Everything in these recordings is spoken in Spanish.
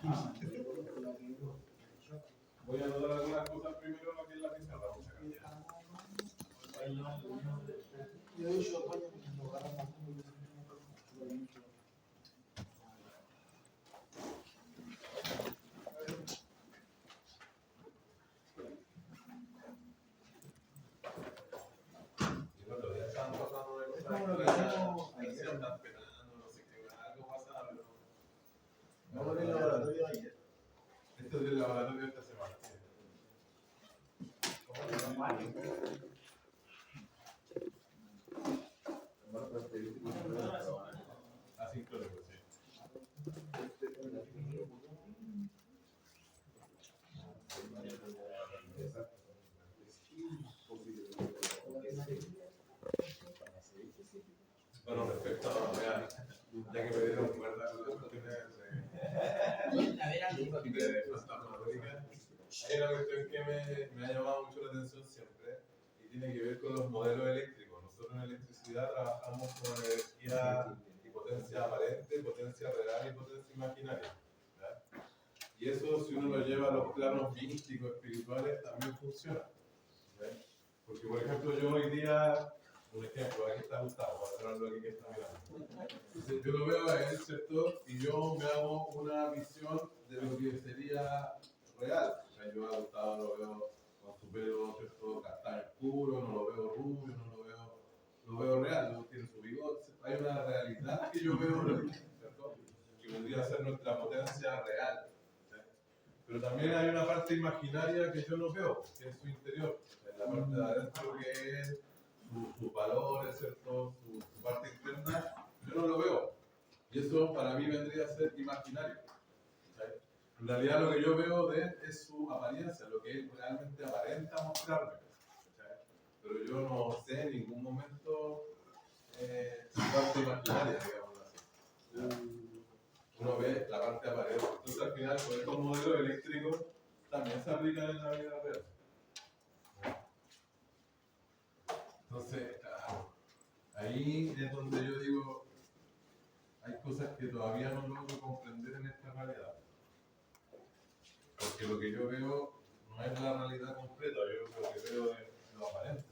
Voy a anotar algunas cosas primero aquí en la pizarra. Esto es del laboratorio de esta semana. Asincrónico, sí. Bueno, respecto a, ya que me dieron cuerda con las cuestiones de fantasmagórica, hay una cuestión que me ha llamado mucho la atención siempre y tiene que ver con los modelos eléctricos. Nosotros en electricidad trabajamos con energía y potencia aparente, potencia real y potencia imaginaria. ¿Ya? Y eso, si uno lo lleva a los planos místicos, espirituales, también funciona. ¿Ya? Porque, por ejemplo, yo hoy día, un ejemplo, aquí está Gustavo, voy a traerlo aquí que está mirando. Entonces, yo lo veo a él, ¿cierto? Y yo me hago una visión de lo que sería real. O sea, yo a Gustavo lo veo con su pelo, ¿cierto? Castaño oscuro, no lo veo rubio, lo veo real, no tiene su bigote. Hay una realidad que yo veo, ¿cierto? Que vendría a ser nuestra potencia real. Pero también hay una parte imaginaria que yo no veo, que es su interior, en la parte de adentro que es sus valores, ¿cierto? Su parte interna, yo no lo veo. Y eso para mí vendría a ser imaginario. ¿Sí? En realidad lo que yo veo de él es su apariencia, lo que él realmente aparenta mostrarme. ¿Sí? Pero yo no sé en ningún momento su parte imaginaria, digamos así. ¿Sí? Uno ve la parte aparente. Entonces al final con estos modelos eléctricos también se aplican en la vida real. Entonces, claro, ahí es donde yo digo, hay cosas que todavía no logro comprender en esta realidad. Porque lo que yo veo no es la realidad completa, yo lo que veo es lo aparente.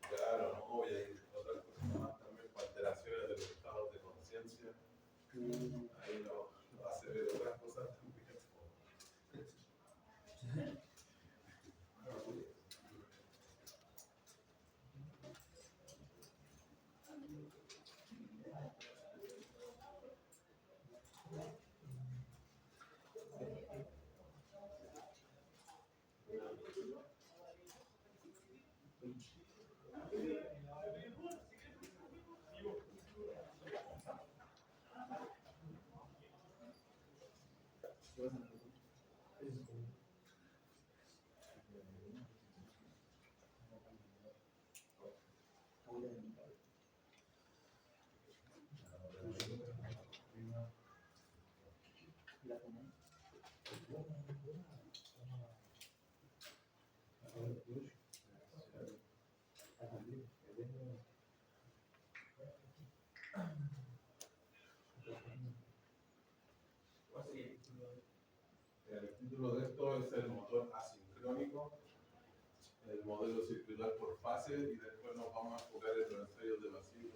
Claro, no, y hay otras cosas más también, alteraciones de los estados de conciencia. Ahí no hace ver otras cosas también. El título de esto es el motor asincrónico, el modelo circular por fase, y después nos vamos a enfocar en los ensayos de vacío.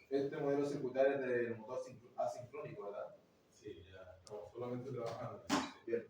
Este modelo circular es del motor asincrónico, ¿verdad? Sí, ya estamos solamente trabajando. Bien.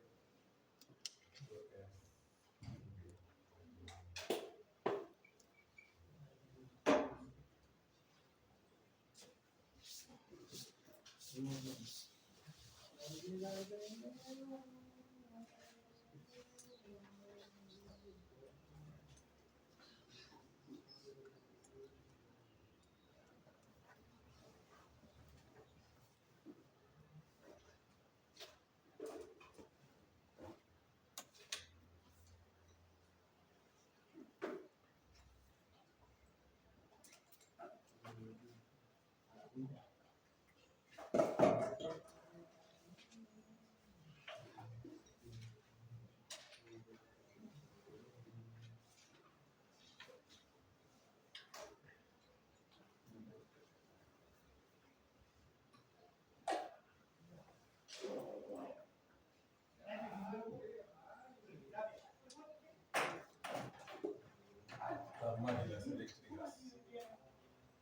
Las máquinas eléctricas.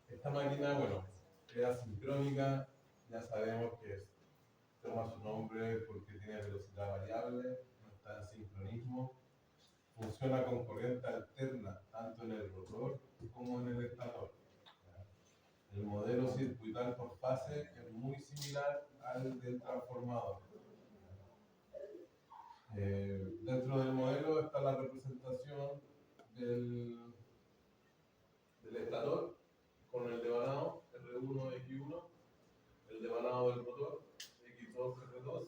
Esta máquina, bueno, es asincrónica, ya sabemos que toma su nombre porque tiene velocidad variable, no está en sincronismo, funciona con corriente alterna tanto en el rotor como en el estator. El modelo circuital por fase es muy similar al del transformador. Dentro del modelo está la representación del estator con el devanado R1, X1, el devanado del rotor X2, R2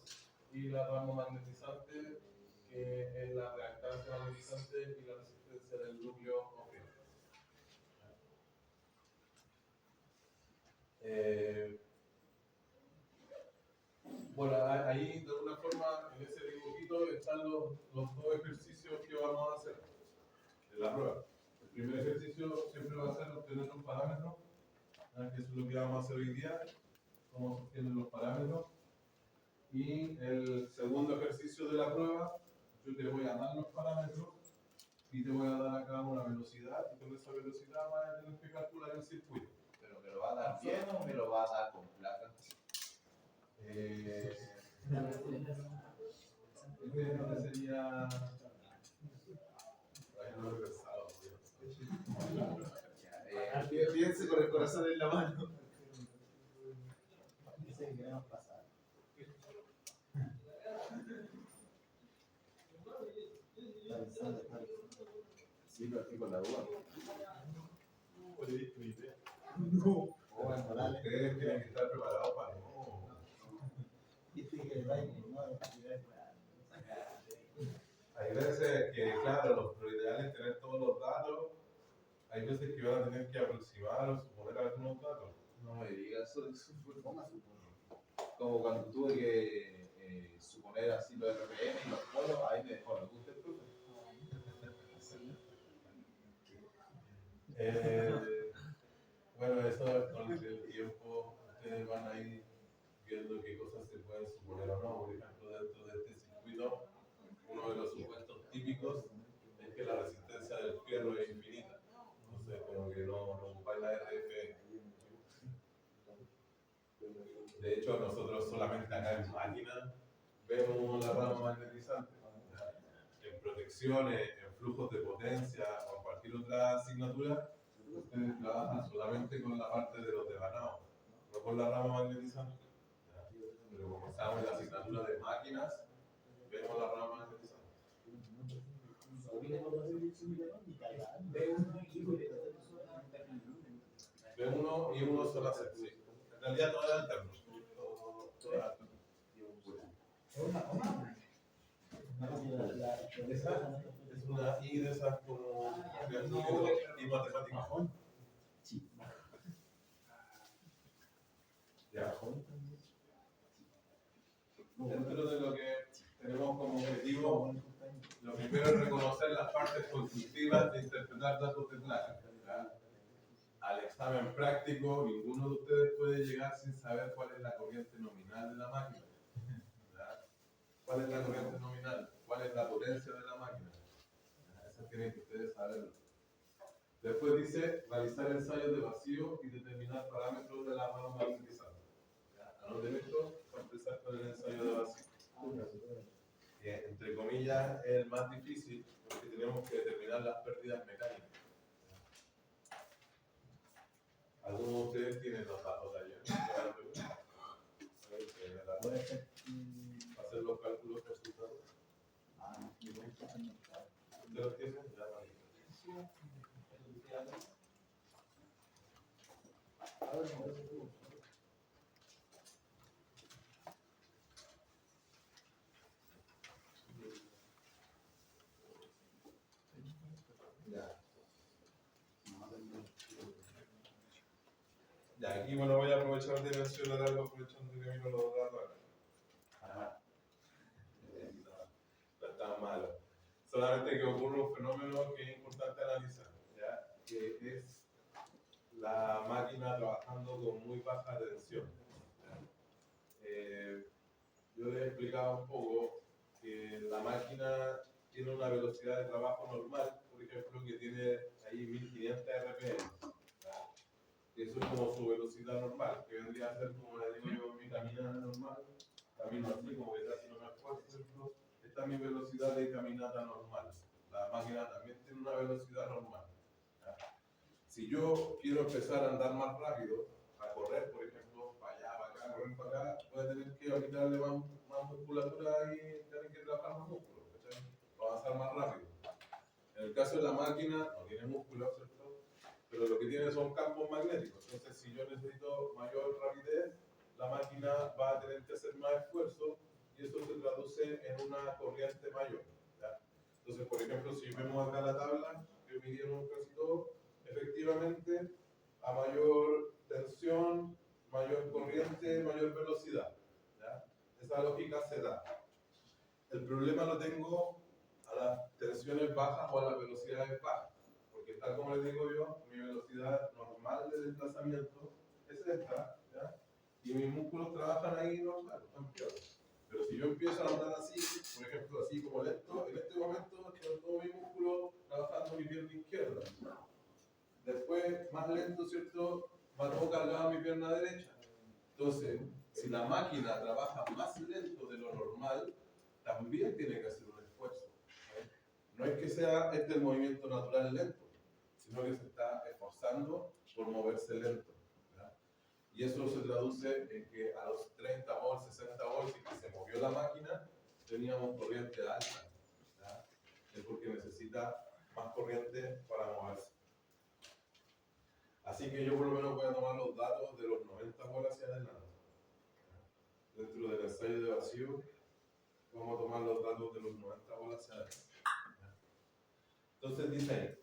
y la rama magnetizante que es la reactancia magnetizante y la resistencia del núcleo óptico. Bueno, ahí de alguna forma en ese dibujito están los dos ejercicios que vamos a hacer en la prueba. El primer ejercicio siempre va a ser obtener un parámetro, que es lo que vamos a hacer hoy día, cómo se obtienen los parámetros. Y el segundo ejercicio de la prueba, yo te voy a dar los parámetros y te voy a dar acá una velocidad, y con esa velocidad vas a tener que calcular el circuito. ¿Pero me lo va a dar bien o me lo va a dar con placa? Este sería... Ay, no lo he pensado, Piense con el corazón en la mano. Sí, lo estoy con la duda. No. Ustedes tienen que estar preparados para no. Hay veces que, claro, lo ideal es tener todos los datos. Hay veces que van a tener que aproximar o suponer algunos datos. No me digas, eso fue como cuando tuve que suponer así los RPM y los polos, ahí me dejó lo que usted profe. Bueno, eso con el tiempo ustedes van a ir viendo qué cosas se pueden suponer o no. Por ejemplo, dentro de este circuito, uno de los supuestos típicos es que la resistencia del fierro es infinita. Entonces, como que no ocupáis la RF. De hecho, nosotros solamente acá en máquina vemos la rama magnetizante. En protecciones, en flujos de potencia o en cualquier otra asignatura, ustedes trabajan solamente con la parte de los devanados, no con la rama magnetizante. Pero como estamos en la asignatura de máquinas, vemos la rama magnetizante. B1 y 1 son las sí. En realidad todo era alterno. Todo era alterno. Esa es una I de esas como y matemática. Ya. Dentro de lo que tenemos como objetivo, lo primero es reconocer las partes constructivas de interpretar datos de placa. Al examen práctico, ninguno de ustedes puede llegar sin saber cuál es la corriente nominal de la máquina. ¿Verdad? ¿Cuál es la corriente nominal? ¿Cuál es la potencia de la máquina? Eso tienen que ustedes saberlo. Después dice realizar ensayos de vacío y determinar parámetros de la mano magnetizada. Anoten esto para empezar con el ensayo de vacío. Entre comillas es el más difícil porque tenemos que determinar las pérdidas mecánicas. ¿Algunos de ustedes tienen los datos de ayer? Hacer los cálculos por sus datos. ¿Ustedes los tienen? Ya, vale. Ya, aquí bueno, voy a aprovechar de mencionar algo aprovechando que miro los datos acá. No es tan malo. Solamente que ocurre un fenómeno que es importante analizar, ¿ya? Que es la máquina trabajando con muy baja tensión. Yo les he explicado un poco que la máquina tiene una velocidad de trabajo normal, por ejemplo, que tiene ahí 1500 RPM. Eso es como su velocidad normal, que vendría a ser como le digo yo, mi caminata normal. Camino así, como que si no me esfuerzo, esta es mi velocidad de caminata normal. La máquina también tiene una velocidad normal. ¿Ya? Si yo quiero empezar a andar más rápido, a correr, por ejemplo, para allá, para acá, correr para acá, voy a tener que aplicarle más musculatura y tener que trabajar más músculos, ¿cachai? Para avanzar más rápido. En el caso de la máquina, no tiene músculos, ¿cierto? Pero lo que tiene son campos magnéticos. Entonces, si yo necesito mayor rapidez, la máquina va a tener que hacer más esfuerzo y eso se traduce en una corriente mayor. ¿Ya? Entonces, por ejemplo, si vemos acá la tabla que midieron casi todo, efectivamente, a mayor tensión, mayor corriente, mayor velocidad. ¿Ya? Esa lógica se da. El problema lo tengo a las tensiones bajas o a las velocidades bajas. Porque tal como les digo yo, mi velocidad normal de desplazamiento es esta, ¿ya? Y mis músculos trabajan ahí normal, están peores. Pero si yo empiezo a andar así, por ejemplo, así como lento, en este momento tengo todo mi músculo trabajando mi pierna izquierda. Después, más lento, ¿cierto? Va todo cargado mi pierna derecha. Entonces, si la máquina trabaja más lento de lo normal, también tiene que hacer un esfuerzo. No es que sea el movimiento natural lento, sino que se está esforzando por moverse lento. ¿Verdad? Y eso se traduce en que a los 30 volts, 60 volts, y que se movió la máquina, teníamos corriente alta. ¿Verdad? Es porque necesita más corriente para moverse. Así que yo por lo menos voy a tomar los datos de los 90 volts hacia adelante. Dentro del ensayo de vacío, vamos a tomar los datos de los 90 volts hacia adelante. Entonces dice ahí,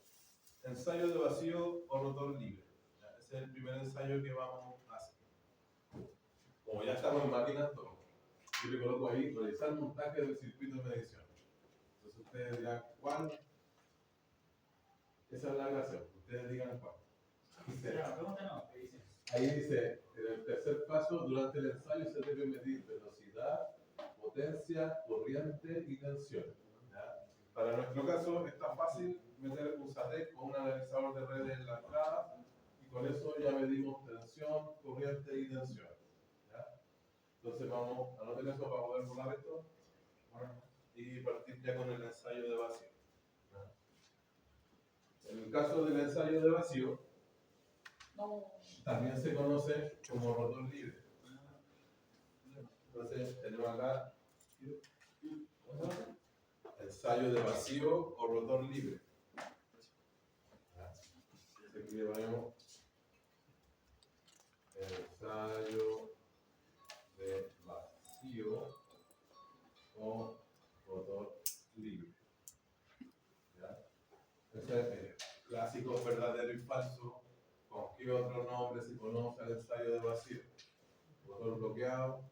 ensayo de vacío o rotor libre. ¿Ya? Ese es el primer ensayo que vamos a hacer. Como ya estamos en máquinas, yo le coloco ahí realizar montaje del circuito de medición. Entonces ustedes dirán, ¿cuál? Esa es la gracia. Ustedes digan cuál. Ahí dice, en el tercer paso, durante el ensayo se debe medir velocidad, potencia, corriente y tensión. ¿Ya? Para nuestro caso es tan fácil meter un SATEC o un analizador de redes en la entrada y con eso ya medimos tensión, corriente y tensión. ¿Ya? Entonces vamos, anoten eso para poder borrar esto y partir ya con el ensayo de vacío. ¿Ya? En el caso del ensayo de vacío, también se conoce como rotor libre. Entonces tenemos acá ensayo de vacío o rotor libre. Aquí le ponemos ensayo de vacío o rotor libre. ¿Ya? Ese es el clásico verdadero y falso. ¿Con qué otro nombre se conoce el ensayo de vacío? Rotor bloqueado,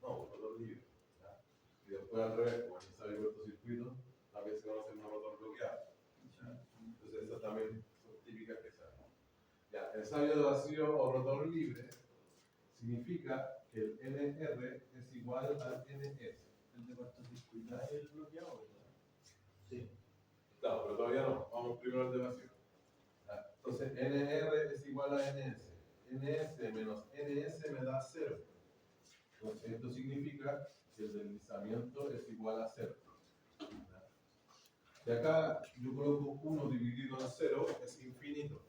no, rotor libre. ¿Ya? Y después al revés, como el ensayo de cortocircuito, también se conoce como rotor bloqueado. ¿Ya? Entonces esas también son típicas que se hacen. Ya, ensayo de vacío o rotor libre significa que el NR es igual al NS. El de cortocircuitar es el bloqueado, ¿verdad? Sí. Claro, pero todavía no. Vamos primero al de vacío. Entonces, NR es igual a NS. NS menos NS me da 0. Entonces, esto significa que el deslizamiento es igual a 0. De acá yo coloco 1 dividido en 0 es infinito.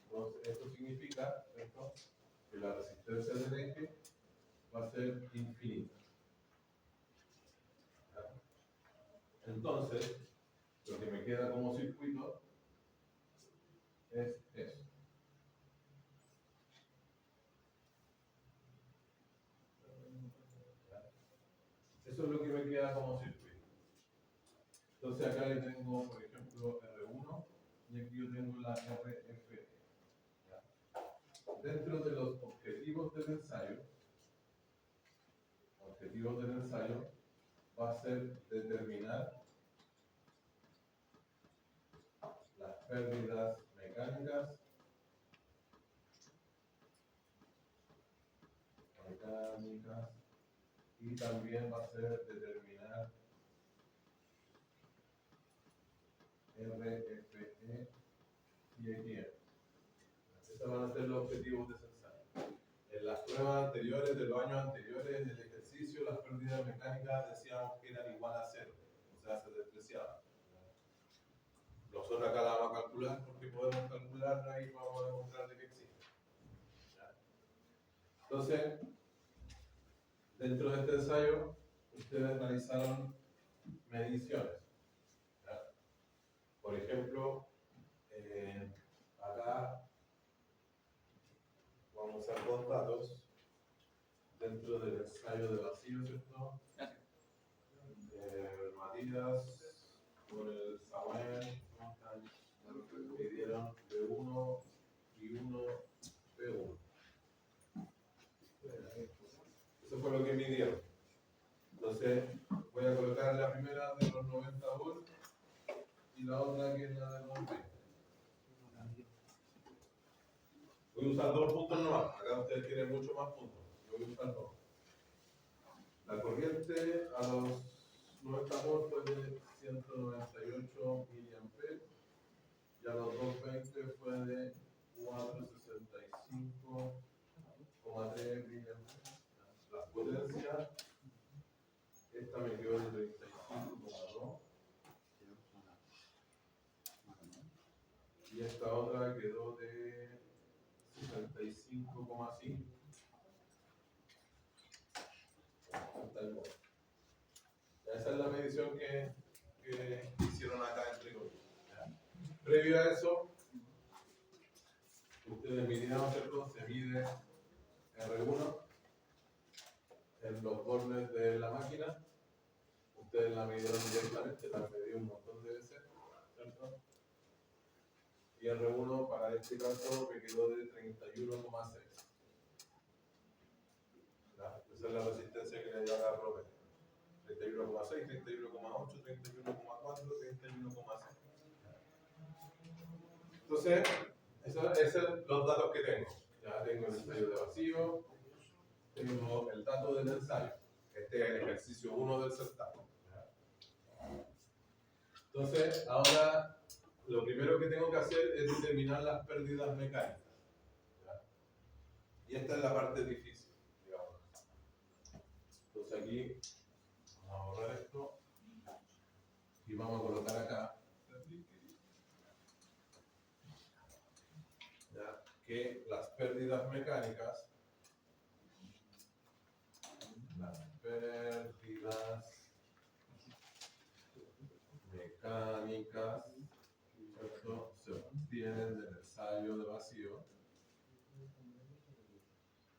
Entonces, esto significa que la resistencia del eje va a ser infinita. Entonces, lo que me queda como circuito es eso. Eso es lo que me queda como circuito. Entonces acá le tengo, por ejemplo, R1 y aquí yo tengo la RFE. Dentro de los objetivos del ensayo va a ser determinar las pérdidas mecánicas y también va a ser determinar RFE y EQM. Esos van a ser los objetivos de ese ensayo. En las pruebas anteriores, de los años anteriores, en el ejercicio, las pérdidas mecánicas decíamos que eran igual a 0, o sea, se despreciaban. Nosotros acá la vamos a calcular porque podemos calcularla y vamos a demostrar de que existe. Entonces, dentro de este ensayo, ustedes realizaron mediciones. Por ejemplo, acá vamos a usar dos datos dentro del ensayo de vacío, ¿cierto? Matías con el Samuel midieron B1 y 1 B1. Eso fue lo que midieron. Entonces, voy a colocar la primera de los 90 volts y la otra que es la de los 20. Voy a usar 2 puntos nomás. Acá ustedes tienen mucho más puntos. Yo voy a usar 2. La corriente a los 90 volts fue de 198 miliamperes y a los 220 fue de 465,3 miliamperes. La potencia, esta me quedó de 35,2 y esta otra quedó de 65,5. Esa es la medición que hicieron acá en Tricol. Previo a eso, ustedes midieron, ¿cierto? Se mide R1 en los bordes de la máquina. Ustedes la midieron directamente, la medí un montón de veces, ¿cierto? Y R1 para este caso me quedó de 31,6. Esa es la resistencia que le dio a la promedio. 31,6, 31,8, 31,4, 31,6. Entonces, esos son los datos que tengo. Ya tengo el ensayo de vacío, tengo el dato del ensayo. Este es el ejercicio 1 del certamen. Entonces, ahora lo primero que tengo que hacer es determinar las pérdidas mecánicas. Y esta es la parte difícil, digamos. Entonces aquí vamos a borrar esto y vamos a colocar acá que las pérdidas mecánicas, ¿cierto? Se obtienen del ensayo de vacío,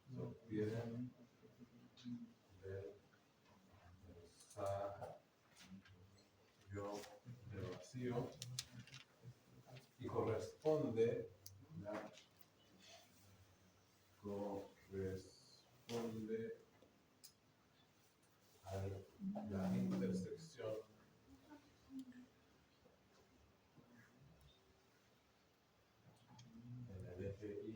se obtienen del ensayo de vacío y corresponde a la intersección en el eje Y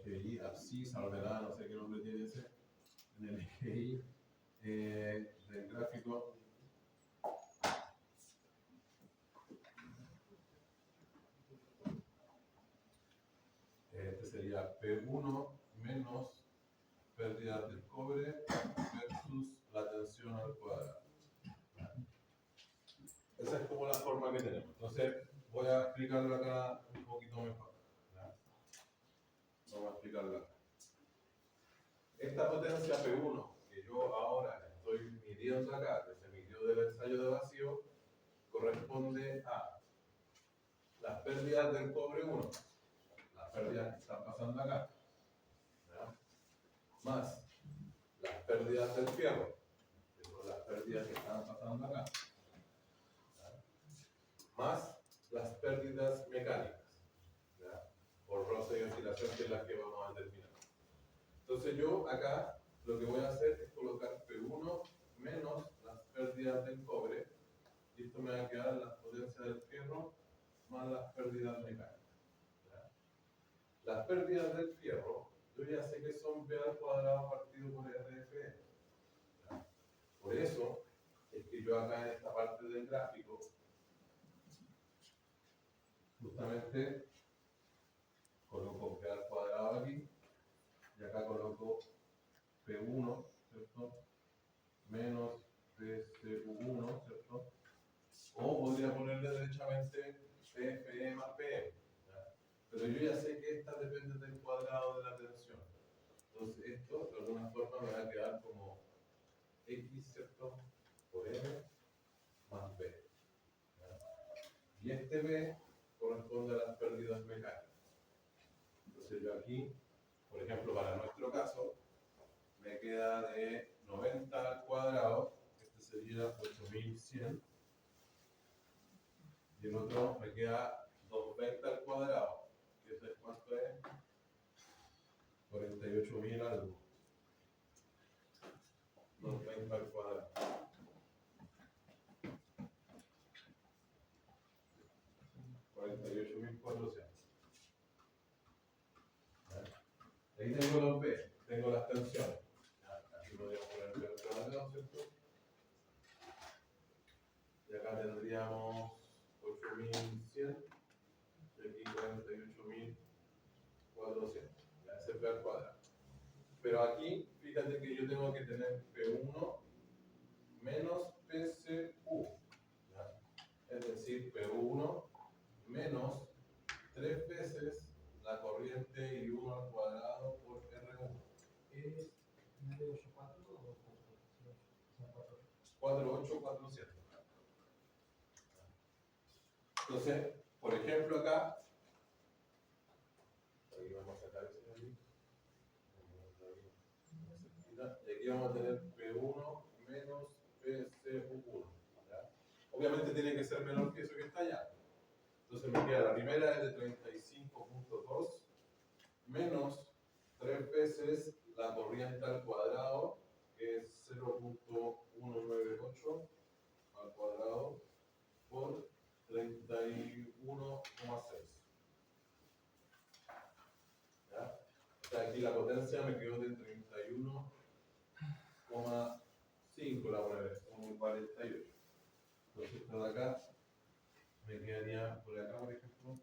EGI, abscisa, ordenada, no sé qué nombre tiene ese, en el EGI del gráfico. Este sería P1 menos pérdidas del cobre versus la tensión al cuadrado. Esa es como la forma que tenemos. Entonces, voy a explicarlo acá un poquito mejor. ¿Ya? Vamos a explicarlo acá. Esta potencia P1 que yo ahora estoy midiendo acá, que se midió del ensayo de vacío, corresponde a las pérdidas del cobre 1, las pérdidas que están pasando acá, ¿ya? Más las pérdidas del fierro, que son las pérdidas que están pasando acá, ¿ya? Más las pérdidas mecánicas, ¿ya? Por roce y oscilación, que es las que vamos a determinar. Entonces yo acá lo que voy a hacer es colocar P1 menos las pérdidas del cobre, y esto me va a quedar las potencias del fierro más las pérdidas mecánicas, ¿ya? Las pérdidas del fierro, yo ya sé que son P al cuadrado partido por RFM, ¿ya? Por eso es que yo acá en esta parte del gráfico justamente coloco P al cuadrado aquí, y acá coloco P1, ¿cierto? Menos PCU1, ¿cierto? O podría ponerle derechamente PFE más PM, ¿ya? Pero yo ya sé que esta depende del cuadrado de la tensión. Entonces esto de alguna forma me va a quedar como X, ¿cierto? Por M más B, ¿ya? Y este B corresponde a las pérdidas mecánicas. Entonces yo aquí, por ejemplo, para nuestro caso, me queda de 90 al cuadrado, este sería 8100, y el otro me queda 220 al cuadrado, que eso es cuánto es, 48.000 algo, 220 al cuadrado. 48.400. Ahí tengo los B, tengo las tensiones. Aquí podríamos poner B al cuadrado, ¿cierto? Y acá tendríamos 8.100 y aquí 48.400. Ya, ese es B al cuadrado. Pero aquí, fíjate que yo tengo que tener P1 menos PCU. ¿Ya? Es decir, P1 menos 3 veces la corriente I1 al cuadrado por R1. ¿Es 984 o 48.400. Entonces, por ejemplo, acá, aquí vamos a sacar ese de aquí, y aquí vamos a tener P1 menos PCU1. ¿Ya? Obviamente tiene que ser menor que eso que está allá. Entonces me queda, la primera es de 35.2 menos 3 veces la corriente al cuadrado, que es 0.198 al cuadrado por 31,6. ¿Ya? O sea, aquí la potencia me quedó de 31,5, la voy a ver, como 48. Entonces esto de acá me quedaría por acá, por ejemplo,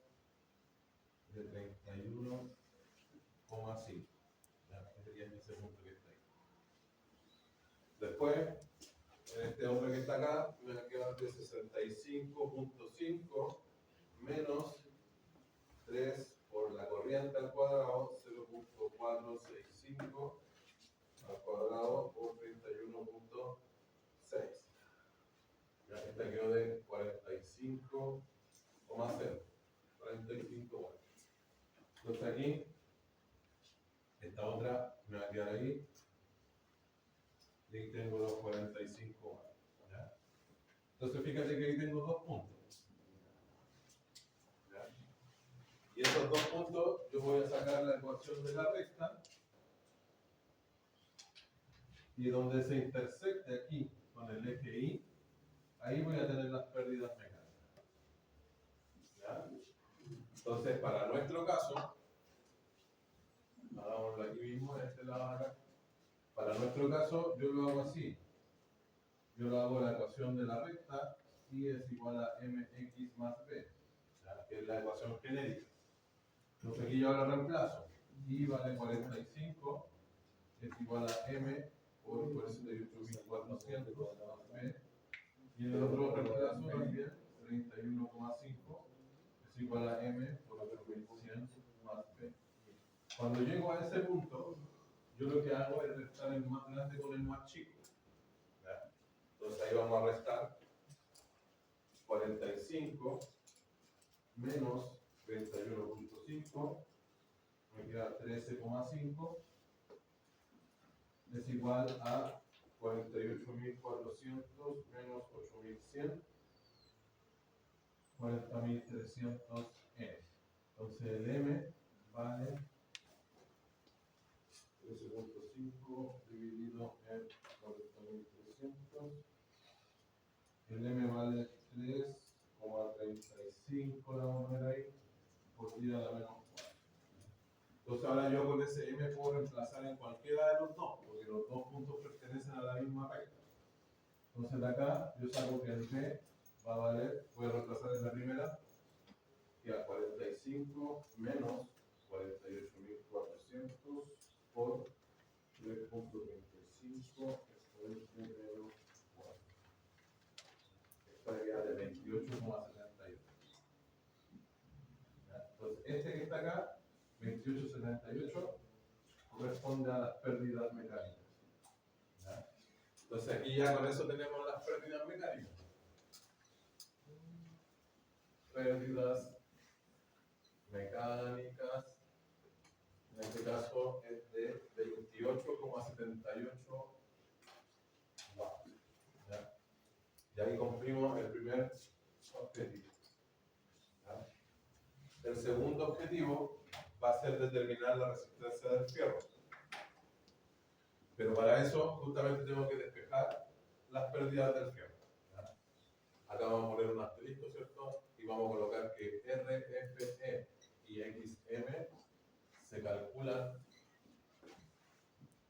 de 31,5. ¿Ya? Ese sería ese punto que está ahí. Después, en este otro que está acá, me va a quedar de 65.5 menos 3 por la corriente al cuadrado, 0.465 al cuadrado por 31.6. Ya esta quedó de 45,0. 45. Entonces aquí, esta otra me va a quedar ahí. Y ahí tengo los 45. ¿Ya? Entonces fíjate que ahí tengo 2 puntos. ¿Ya? Y esos 2 puntos yo voy a sacar la ecuación de la recta. Y donde se intersecte aquí con el eje Y, ahí voy a tener las pérdidas mecánicas. ¿Ya? Entonces, para nuestro caso, hagámoslo aquí mismo, en este lado de acá. Para nuestro caso, yo lo hago así. Yo lo hago la ecuación de la recta, y es igual a mx más b, ¿ya? Que es la ecuación genérica. Entonces aquí yo ahora reemplazo. Y vale 45, es igual a m por 48.400 más b. Y en el otro reemplazo también, 31,5 es igual a m por 8.100 más b. Cuando llego a ese punto, yo lo que hago es restar el más grande con el más chico. ¿Ya? Entonces ahí vamos a restar 45 menos 31.5, me queda 13,5, es igual a 48.400 menos 8.100, 40.300 n. Entonces el m vale 13.5 dividido en 40.300. El m vale 3,35, la vamos a poner ahí, por 10 a la menos 4. Entonces ahora yo con ese m puedo reemplazar en cualquiera de los dos, porque los dos puntos pertenecen a la misma recta. Entonces de acá yo saco que el b va a valer, voy a reemplazar en la primera, que a 45 menos 48.400 por 3.35 exponente menos 4. Esta sería de 28,78. Entonces este que está acá, 28,78, corresponde a las pérdidas mecánicas. ¿Ya? Entonces aquí ya con eso tenemos las pérdidas mecánicas. Pérdidas mecánicas, en este caso es de 28,78 watts. ¿Ya? Y ahí cumplimos el primer objetivo. ¿Ya? El segundo objetivo va a ser determinar la resistencia del fierro. Pero para eso justamente tengo que despejar las pérdidas del fierro. ¿Ya? Acá vamos a poner un asterisco, ¿cierto? Y vamos a colocar que RFE y XM se calculan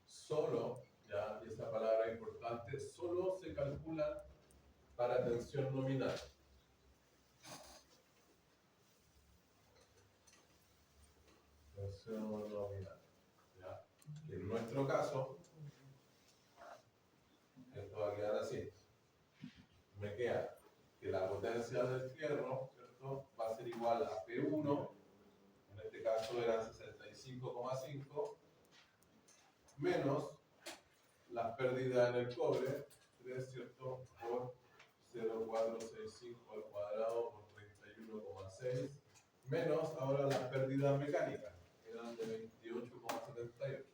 solo, ya, y esta palabra es importante, solo se calculan para tensión nominal. Tensión nominal. ¿Ya? Que en nuestro caso, esto va a quedar así. Me queda que la potencia del fierro, ¿cierto?, va a ser igual a P1, en este caso eran 65,5, menos las pérdidas en el cobre, 3, ¿cierto?, por 0,465 al cuadrado por 31,6, menos ahora las pérdidas mecánicas, que eran de 28,78.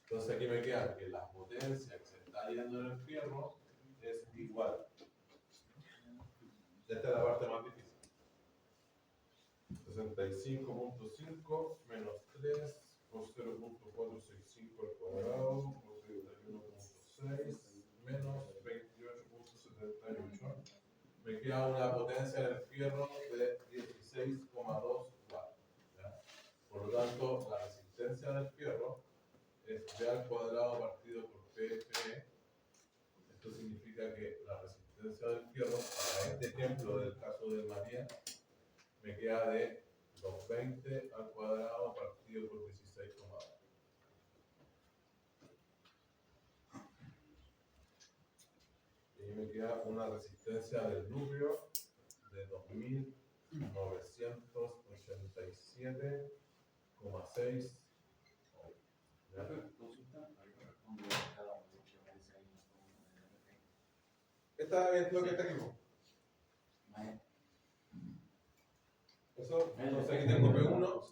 Entonces aquí me queda que la potencia que se está yendo en el fierro es igual. Esta es la parte más difícil. 65,5 menos 3 por 0,465 al cuadrado por 31,6 menos 28,78. Me queda una potencia en el fierro de 16,2 watts. ¿Ya? Por lo tanto, la resistencia del fierro es B al cuadrado partido por PFE. Esto significa que la resistencia del fierro, para este ejemplo del caso de María, me queda de 220 al cuadrado partido por 16,2. Y me queda una resistencia del núcleo de 2.987,6. Esta es lo que tenemos. Eso, entonces aquí tengo P1,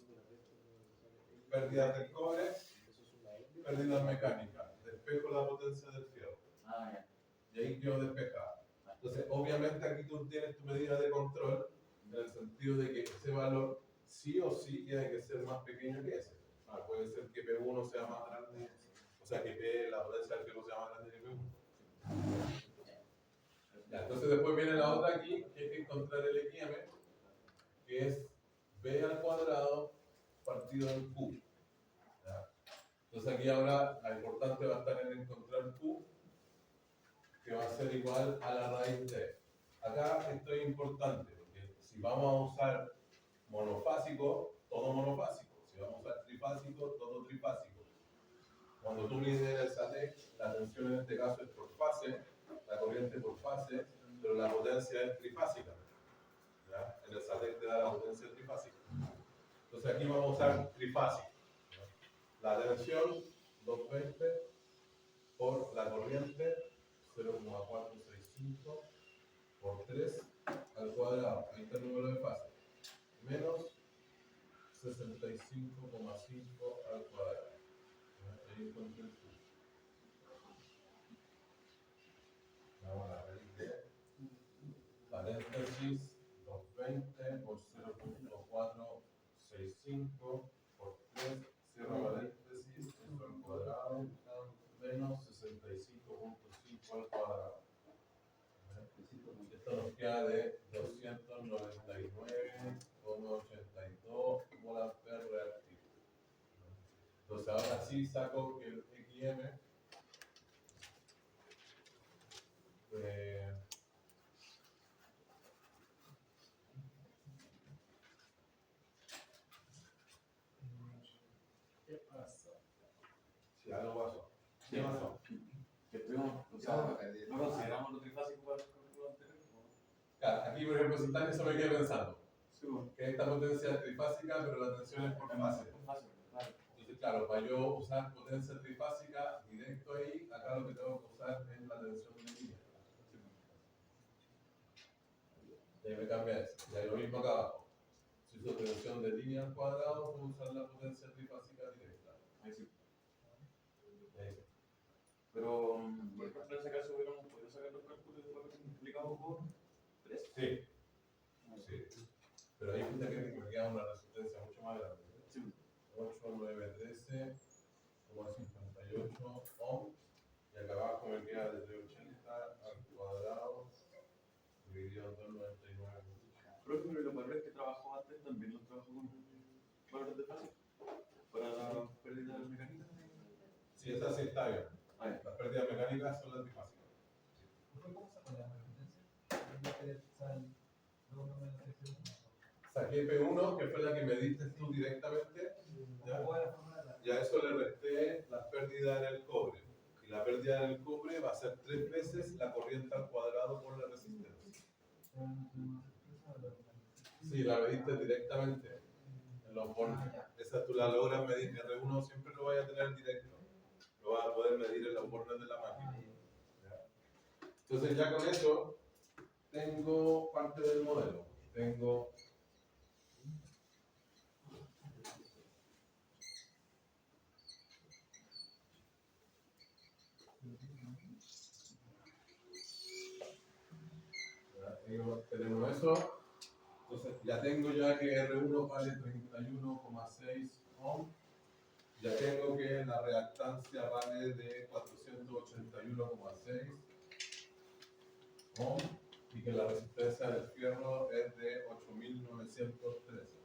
pérdidas del cobre, pérdidas mecánicas, despejo la potencia del fierro. Y ahí quedó despejada. Entonces, obviamente aquí tú tienes tu medida de control, en el sentido de que ese valor sí o sí tiene que ser más pequeño que ese. Puede ser que P1 sea más grande, o sea que P, la potencia del fierro sea más grande que P1. Ya, entonces después viene la otra aquí, que hay que encontrar el XM, que es B al cuadrado partido en Q. ¿Ya? Entonces aquí ahora lo importante va a estar en encontrar Q, que va a ser igual a la raíz de. Acá esto es importante, porque si vamos a usar monofásico, todo monofásico. Si vamos a usar trifásico, todo trifásico. Cuando tú mides el SATEC, la tensión en este caso es por fase, la corriente por fase, pero la potencia es trifásica. ¿Ya? En el SATEC te da la potencia trifásica. Entonces aquí vamos a usar trifásico. La tensión 220 por la corriente 0,465 por 3 al cuadrado. Ahí está el número de fase. Menos 65,5 al cuadrado. Ahí encuentro el Q. Vamos a la raíz de paréntesis 220 por 0,465 por 3, cierro paréntesis, esto al cuadrado, menos 65,5 al cuadrado. Esto nos queda de 299,82 molampere reactivo. Entonces ahora sí saco que el XM ¿Qué pasa? si algo pasó. ¿Qué pasó? Que estuvimos, o sea, no consideramos lo trifásico para el cálculo anterior. Claro, aquí por ejemplo, si están, eso me quedé pensando. Sí, bueno. Que esta potencia es trifásica, pero la tensión es por fase. Fácil, claro. Entonces, claro, para yo usar potencia trifásica directo ahí, acá lo que tengo que usar es la tensión de línea. Y ahí me cambia eso. Y ahí lo mismo acá abajo. Si uso tensión de línea al cuadrado, puedo usar la potencia trifásica directa. Ahí sí. Ahí sí. Pero, por ejemplo, en ese caso hubiéramos podido sacar los cálculos de lo que multiplicado por 3. Sí. Sí. Pero ahí fíjate que me queda una resistencia mucho más grande. Sí. 8,913,58 ohms. Y acá abajo me queda de 380 al cuadrado dividido en 299. Profe, pero los valores que trabajó antes también los trabajó con valores de fase para la pérdida mecánica. Sí, esa sí está bien. Ah, ya. Las pérdidas mecánicas son las trifásicas. ¿Cómo se pone la resistencia? Saqué P1, que fue la que me diste tú directamente. ¿Ya? Y a eso le resté las pérdidas en el cobre. Y la pérdida en el cobre va a ser 3 veces la corriente al cuadrado por la resistencia. Sí, la mediste directamente en los bornes. Esa tú la logras medir. R1 siempre lo vaya a tener directo. Lo vas a poder medir en los bornes de la máquina. ¿Ya? Entonces ya con eso tengo parte del modelo. Tengo tenemos eso. Entonces ya tengo ya que R1 vale 31,6 ohm. Ya tengo que la reactancia vale de 481,6 ohm y que la resistencia del fierro es de 8.913.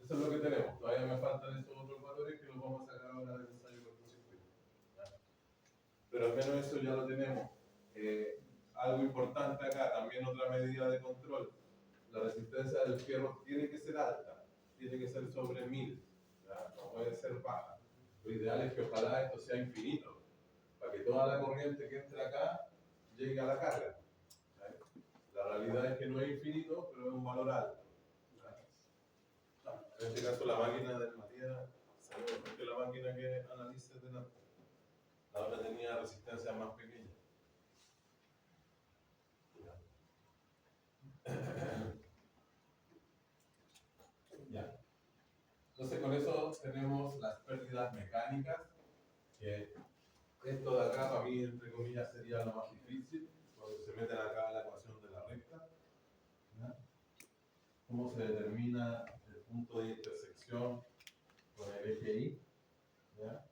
Eso es lo que tenemos. Todavía me faltan esos otros valores que los vamos a sacar ahora del ensayo cortocircuito. Pero al menos eso ya lo tenemos. Algo importante acá, también otra medida de control. La resistencia del fierro tiene que ser alta, tiene que ser sobre 1000, ¿ya? No puede ser baja. Lo ideal es que ojalá esto sea infinito, para que toda la corriente que entre acá llegue a la carga. ¿Ya? La realidad es que no es infinito, pero es un valor alto. ¿Ya? En este caso la máquina de Matías, salió mejor que la máquina que analice delante. La otra tenía resistencia más pequeña. Ya. Entonces con eso tenemos las pérdidas mecánicas, que esto de acá para mí entre comillas sería lo más difícil, cuando se meten acá a la ecuación de la recta. ¿Ya? ¿Cómo se determina el punto de intersección con el eje Y? ¿Ya?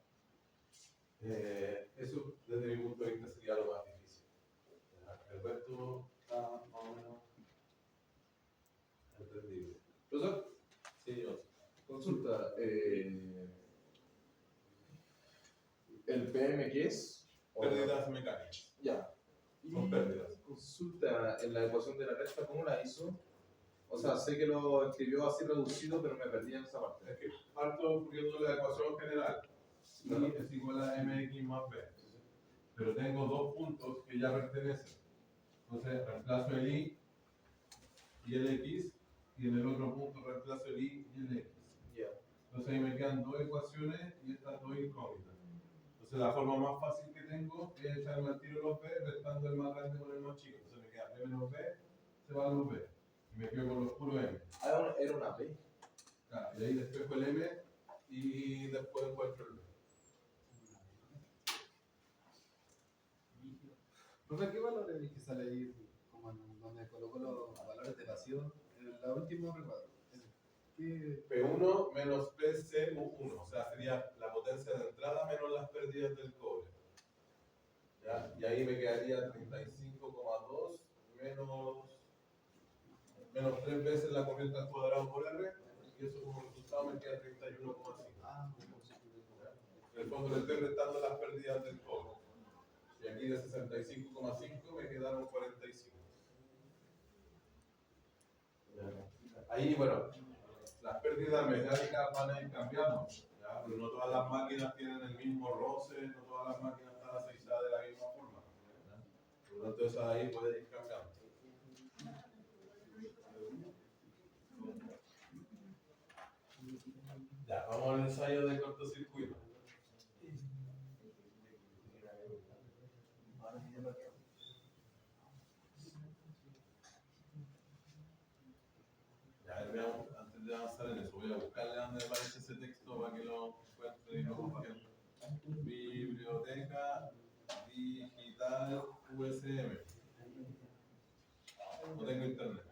Eso desde mi punto de vista sería lo más difícil. ¿Ya? El resto está más o menos entendible. ¿El PM qué es? Pérdidas mecánicas. Ya. Y Son pérdidas. consulta en la ecuación de la recta, ¿cómo la hizo? O sea, sé que lo escribió así reducido, pero me perdí en esa parte. Es que parto poniendo la ecuación general. Y es igual a mx más b. Pero tengo dos puntos que ya pertenecen. Entonces reemplazo el i y el x, y en el otro punto reemplazo el i y el x. Ya. Entonces ahí me quedan dos ecuaciones y estas dos incógnitas. Entonces la forma más fácil que tengo es echarme al tiro los b, restando el más grande con el más chico. Entonces me queda b menos b, se van los b. Y me quedo con los puros m. Ah, era una B. Claro, y ahí despejo el m y después encuentro el b. Profe, ¿qué valores es que sale ahí como en donde coloco los valores de vacío? En el último recuadro. ¿Qué? P1 menos PCU1, o sea, sería la potencia de entrada menos las pérdidas del cobre. ¿Ya? Y ahí me quedaría 35,2 menos 3 veces la corriente al cuadrado por R, y eso como resultado me queda 31,5. En el fondo le estoy restando las pérdidas del cobre. Y aquí de 65,5 me quedaron 45. Ahí, bueno, las pérdidas mecánicas van a ir cambiando, ¿ya? Pero no todas las máquinas tienen el mismo roce, no todas las máquinas están aceitadas de la misma forma, ¿ya? Por lo tanto, esa de ahí puede ir cambiando. Ya, vamos al ensayo de cortocircuito. Ya, veamos, antes de avanzar en eso, voy a buscarle dónde aparece ese texto para que lo encuentre y lo compartan. Biblioteca digital USM. No tengo internet.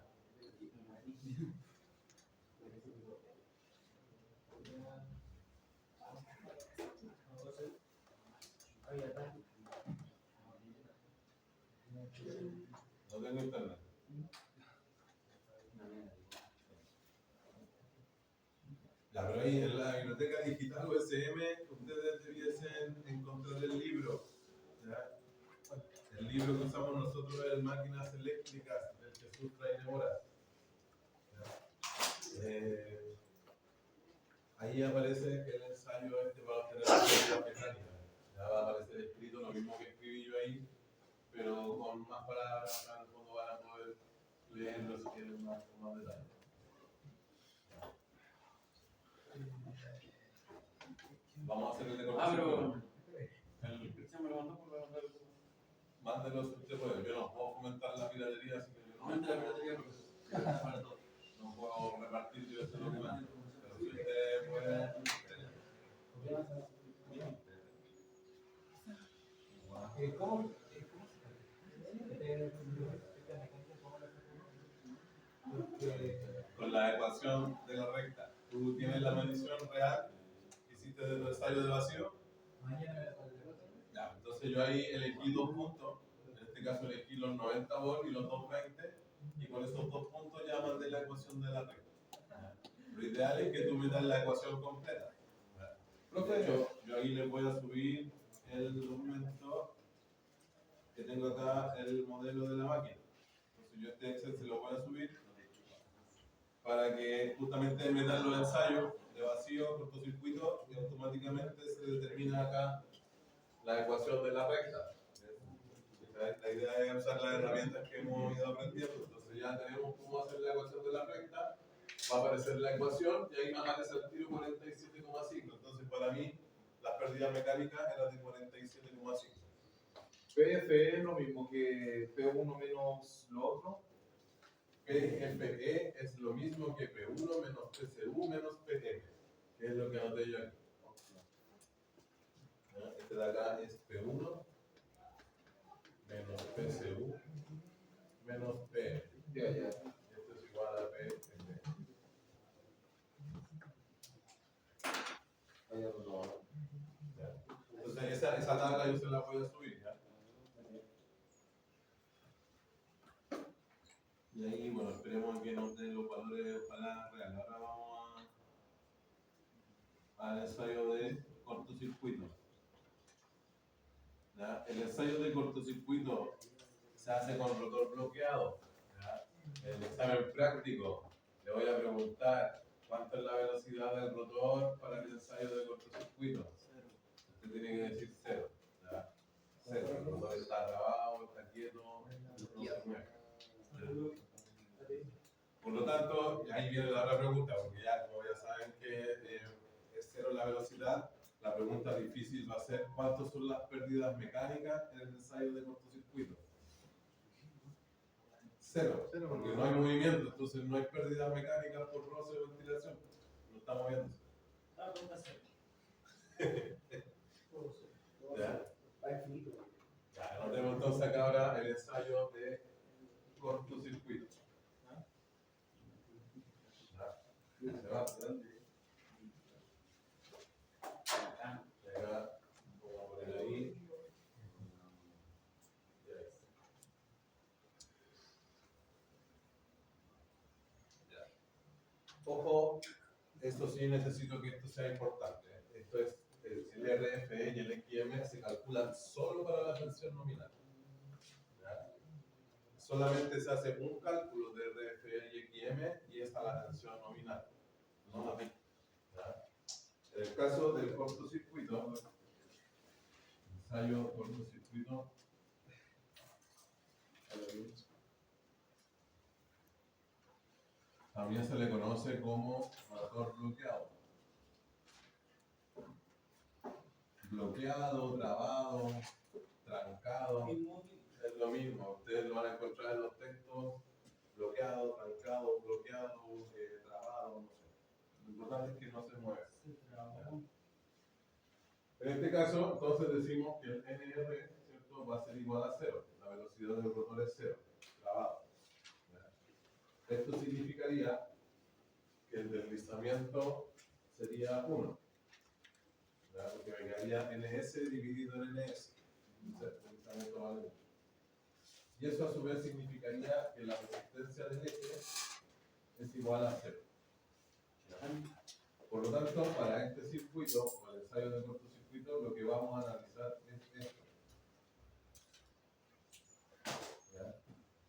No tengo internet. Ya, pero ahí en la biblioteca digital USM ustedes debiesen encontrar el libro. ¿Ya? El libro que usamos nosotros es Máquinas Eléctricas del Jesús Fraile Moras. Ahí aparece el ensayo este para obtener la teoría mecánica. Ya va a aparecer escrito lo mismo que escribí yo ahí, pero con más palabras, en el fondo van a poder leerlo si quieren más detalle. Vamos a hacer el de cortocircuito. Cristian me lo mandó por la. Mándelos si usted puede. Yo no puedo fomentar la piratería, así que yo no, Aumente la piratería, profesor. no puedo repartir yo ese documento. Pero si usted puede. ¿Cómo? Con la ecuación de la recta. Tú tienes la medición real que hiciste de tu ensayo de vacío. Ya, entonces yo ahí elegí dos puntos. En este caso elegí los 90 volts y los 220. Y con esos dos puntos ya mandé la ecuación de la recta. Lo ideal es que tú metas la ecuación completa. Profe, yo ahí les voy a subir el documento que tengo acá, el modelo de la máquina. Entonces yo este Excel se lo voy a subir para que justamente metan los ensayos de vacío, cortocircuito, y automáticamente se determina acá la ecuación de la recta. La idea es usar las herramientas que hemos ido aprendiendo. Entonces ya tenemos cómo hacer la ecuación de la recta. Va a aparecer la ecuación y ahí me aparece el tiro 47,5. Entonces para mí las pérdidas mecánicas eran de 47,5. PFE es lo mismo que P1 menos lo otro. PFE es lo mismo que P1 menos PCU menos PM, que es lo que anoté yo aquí. ¿Ya? Este de acá es P1 menos PCU menos PM. Ya. Esto es igual a PFE. ¿Ya? Entonces esa tabla yo se la voy a subir. ¿Ya? Y ahí, bueno, esperemos que nos den los valores ojalá reales. Ahora vamos al ensayo de cortocircuito. el ensayo de cortocircuito se hace con rotor bloqueado. ¿Ya? En el examen práctico le voy a preguntar cuánto es la velocidad del rotor para el ensayo de cortocircuito. Usted tiene que decir cero. ¿Ya? Cero. El rotor está trabado, está quieto, no se mueve. Por lo tanto, ahí viene la otra pregunta, porque ya como ya saben que es cero la velocidad, la pregunta difícil va a ser ¿cuántas son las pérdidas mecánicas en el ensayo de cortocircuito? Cero, porque no hay movimiento, entonces no hay pérdidas mecánicas por roce o ventilación, no está moviéndose. ¿Ya? Ya, anotemos entonces acá ahora el ensayo de cortocircuito. Ya. Se va, acá, vamos a poner ahí. Ya. Ojo, esto sí necesito que esto sea importante. Esto es el RFE y el XM se calculan solo para la tensión nominal. ¿Ya? Solamente se hace un cálculo de RFE y XM y es a la tensión nominal, no la mixta. ¿Ya? En el caso del cortocircuito, ensayo cortocircuito, también se le conoce como rotor bloqueado. Bloqueado, trabado, trancado, es lo mismo. Ustedes lo van a encontrar en los textos, bloqueado, trancado, bloqueado, trabado, no sé. Lo importante es que no se mueve. En este caso, entonces decimos que el NR, ¿cierto?, va a ser igual a cero. La velocidad del rotor es cero, trabado. ¿Ya? Esto significaría que el deslizamiento sería 1. Porque me quedaría NS dividido en NS. Deslizamiento vale 1. Y eso a su vez significaría que la resistencia del eje es igual a 0. ¿Ya? Por lo tanto, para este circuito, o el ensayo de cortocircuito, lo que vamos a analizar es esto. ¿Ya?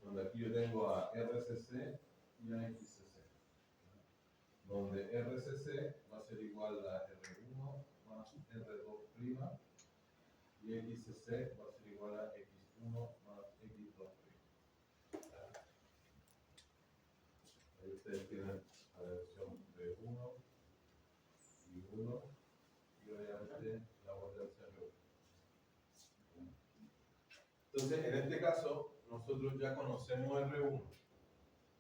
Donde aquí yo tengo a RCC y a XCC. ¿Ya? Donde RCC va a ser igual a R1 más R2' y XCC va a ser igual a X1 más X2'. ¿Ya? Ahí ustedes tienen la versión B1 y 1 y obviamente la potencia R1. Entonces, en este caso, nosotros ya conocemos R1,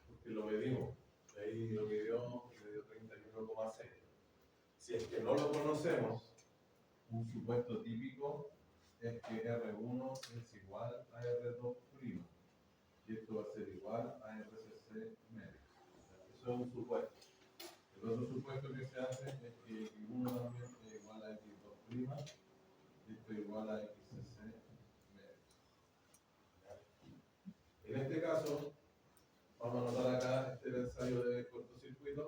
porque lo medimos. Ahí lo midió, me dio 31,6. Si es que no lo conocemos, un supuesto típico es que R1 es igual a R2'. Y esto va a ser igual a RCC medio. Eso es un supuesto. El otro supuesto que se hace es que X1 también es igual a X2' y esto es igual a XCC medio. En este caso, vamos a anotar acá este ensayo de cortocircuito.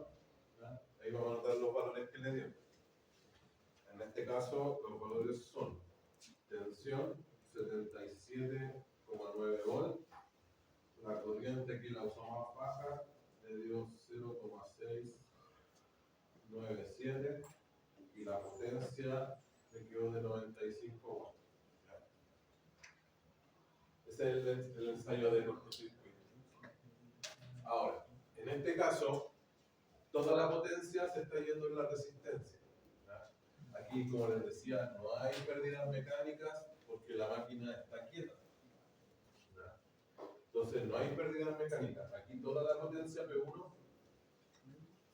¿Ya? Ahí vamos a anotar los valores que le dio. En este caso, los valores son tensión 77,9 volt. La corriente aquí la usó más baja, le dio 0,697 y la potencia le quedó de 95 watts. Ese es el ensayo de cortocircuito. Ahora, en este caso, toda la potencia se está yendo en la resistencia. ¿Ya? Aquí, como les decía, no hay pérdidas mecánicas porque la máquina está quieta. ¿Ya? Entonces, no hay pérdidas mecánicas. Aquí toda la potencia P1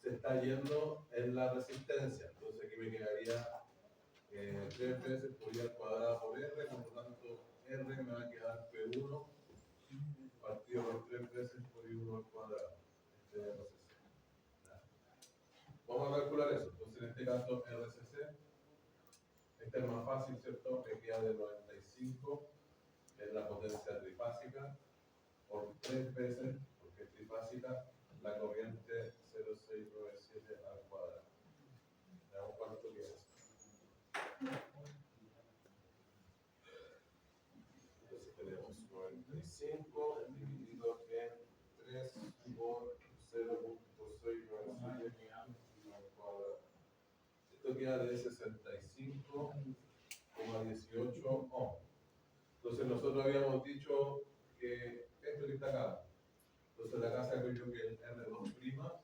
se está yendo en la resistencia. Entonces, aquí me quedaría 3 veces por I al cuadrado por R, por lo tanto, R me va a quedar P1 partido por 3 veces por I1 al cuadrado. Este es RCC. ¿Ya? Vamos a calcular eso. Entonces, en este caso, RCC, este es más fácil, ¿cierto? Me queda de 95, es la potencia trifásica, por 3 veces, porque es trifásica, la corriente 0,697 al cuadrado. Veamos cuánto queda eso. 35 dividido en 3 por 0.697 al cuadrado. Esto queda de 65,18 ohms. Entonces nosotros habíamos dicho que esto que está acá. Entonces la casa que yo que el R2'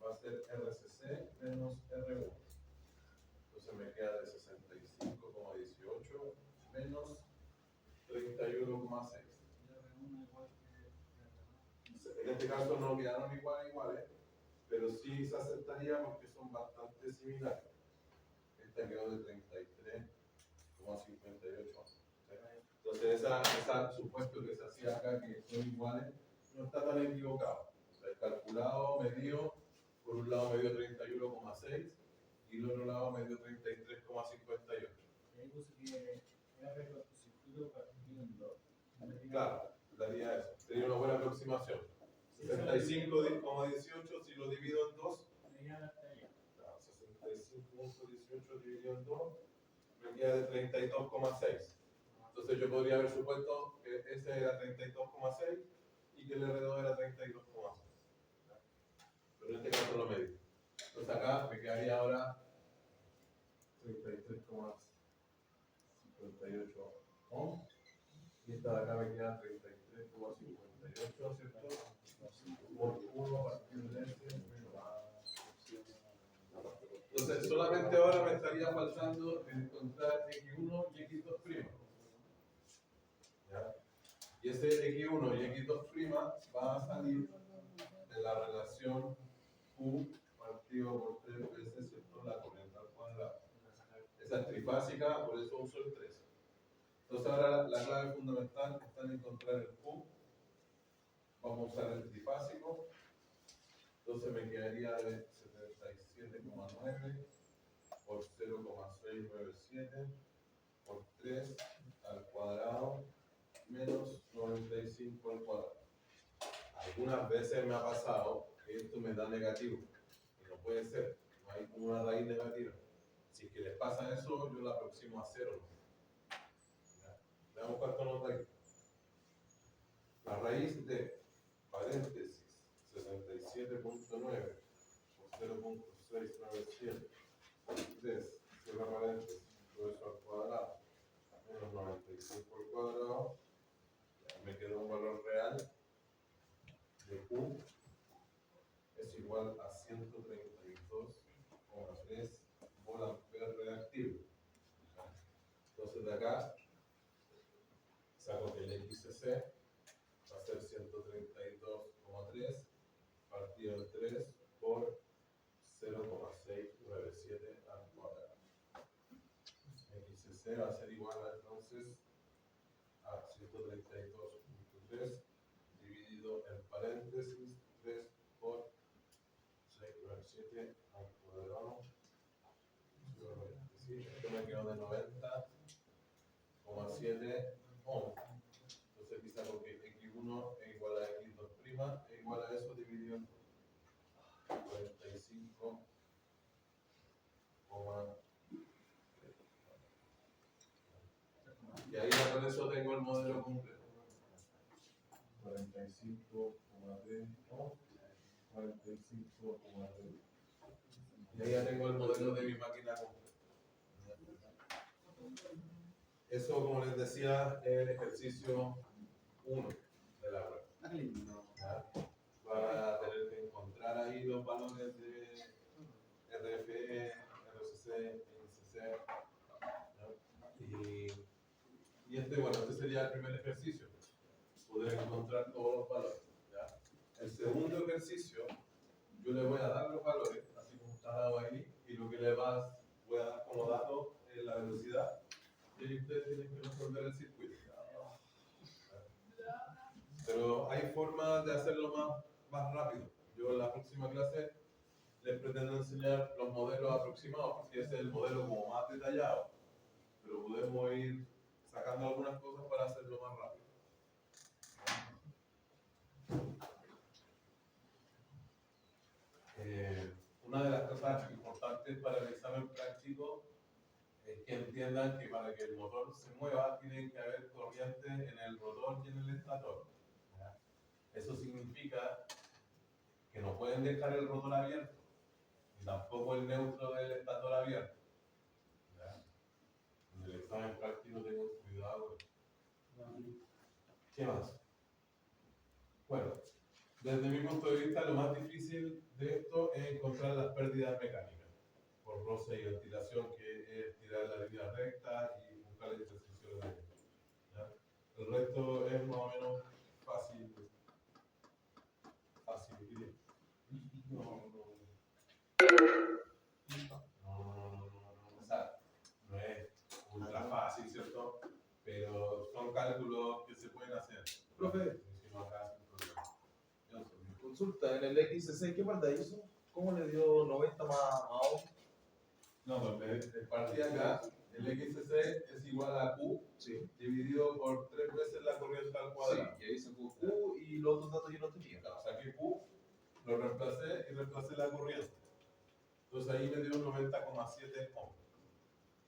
va a ser RCC menos R1. Entonces me queda de 65,18 menos 31,6. En este caso no quedaron iguales, pero sí se aceptaría porque son bastante similares. Esta quedó de 33,58. Entonces esa supuesto que se hacía acá, que son iguales, no está tan equivocado. O sea, el calculado medido, por un lado me dio 31,6 y el otro lado me dio 33,58. Claro, daría eso. Sería una buena aproximación. 65,18 si lo divido en 2. Claro, 65,18 dividido en 2 me queda de 32,6. Entonces yo podría haber supuesto que ese era 32,6 y que el R2 era 32,6. Pero en este caso lo medí. Entonces acá me quedaría ahora 33,58 ohms. Y esta de acá me queda 33,58, ¿cierto? Por 1 partido de este. Entonces solamente ahora me estaría faltando encontrar X1 y X2'. ¿Ya? Y ese X1 y X2' va a salir de la relación Q partido por 3 veces, ¿cierto? La corriente al cuadrado. Esa es trifásica, por eso uso el 3. Entonces ahora la clave fundamental está en encontrar el Q. Vamos a usar el trifásico. Entonces me quedaría de 77,9 por 0,697 por 3 al cuadrado menos 95 al cuadrado. Algunas veces me ha pasado que esto me da negativo. Y no puede ser. No hay como una raíz negativa. Si es que les pasa eso, yo la aproximo a 0. Veamos cuánto nos da aquí. La raíz de paréntesis 67.9 por 0.697 por 3, cierra paréntesis, todo eso al cuadrado, menos 95 al cuadrado, ya me queda un valor real de Q es igual a 132,3 volt-ampere reactivo. Entonces de acá saco que el XC va a ser 132,3 partido de 3 por 0,697 al cuadrado. XC va a ser igual a, entonces a 132,3 dividido en paréntesis 3 por 697 al cuadrado. Esto me quedó de 90,7 ohms. Entonces aquí saco que X1 es igual a X2' es igual a eso dividido en 45,3. Y ahí con eso tengo el modelo completo. 45,3 ohms, 45,3. Y ahí ya tengo el modelo de mi máquina completa. Eso, como les decía, es el ejercicio 1 de la prueba. ¿Ya? Va a tener que encontrar ahí los valores de RFE, RCC, ICC. Y este sería el primer ejercicio. Poder encontrar todos los valores. ¿Ya? El segundo ejercicio, yo le voy a dar los valores, así como está dado ahí, y lo que le voy a dar como dato es la velocidad. Y ahí ustedes tienen que resolver el circuito. Pero hay formas de hacerlo más rápido. Yo en la próxima clase les pretendo enseñar los modelos aproximados, porque ese es el modelo como más detallado. Pero podemos ir sacando algunas cosas para hacerlo más rápido. Una de las cosas importantes para el examen práctico es que entiendan que para que el motor se mueva tiene que haber corriente en el rotor y en el estator. ¿Ya? Eso significa que no pueden dejar el rotor abierto, ni tampoco el neutro del estator abierto. ¿Ya? En el examen práctico tengan cuidado con eso. ¿Qué más? Bueno, desde mi punto de vista, lo más difícil de esto es encontrar las pérdidas mecánicas por roce y ventilación, que es tirar la línea recta y buscar la intersección de ellos. ¿Ya? El resto es más o menos fácil, diría. O sea, no es ultra fácil, ¿cierto? Pero son cálculos que se pueden hacer. Profe, Si no, acá sin problema. consulta, en el XC6, ¿qué parte hizo? ¿Cómo le dio 90 más 1? No, pues partida acá, el XC es igual a Q Sí. dividido por 3 veces la corriente al Sí, cuadrado. y ahí se puso Q y los otros datos yo no tenía. O sea, que Q lo reemplacé y reemplacé la corriente. Entonces ahí me dio 90,7 ohms.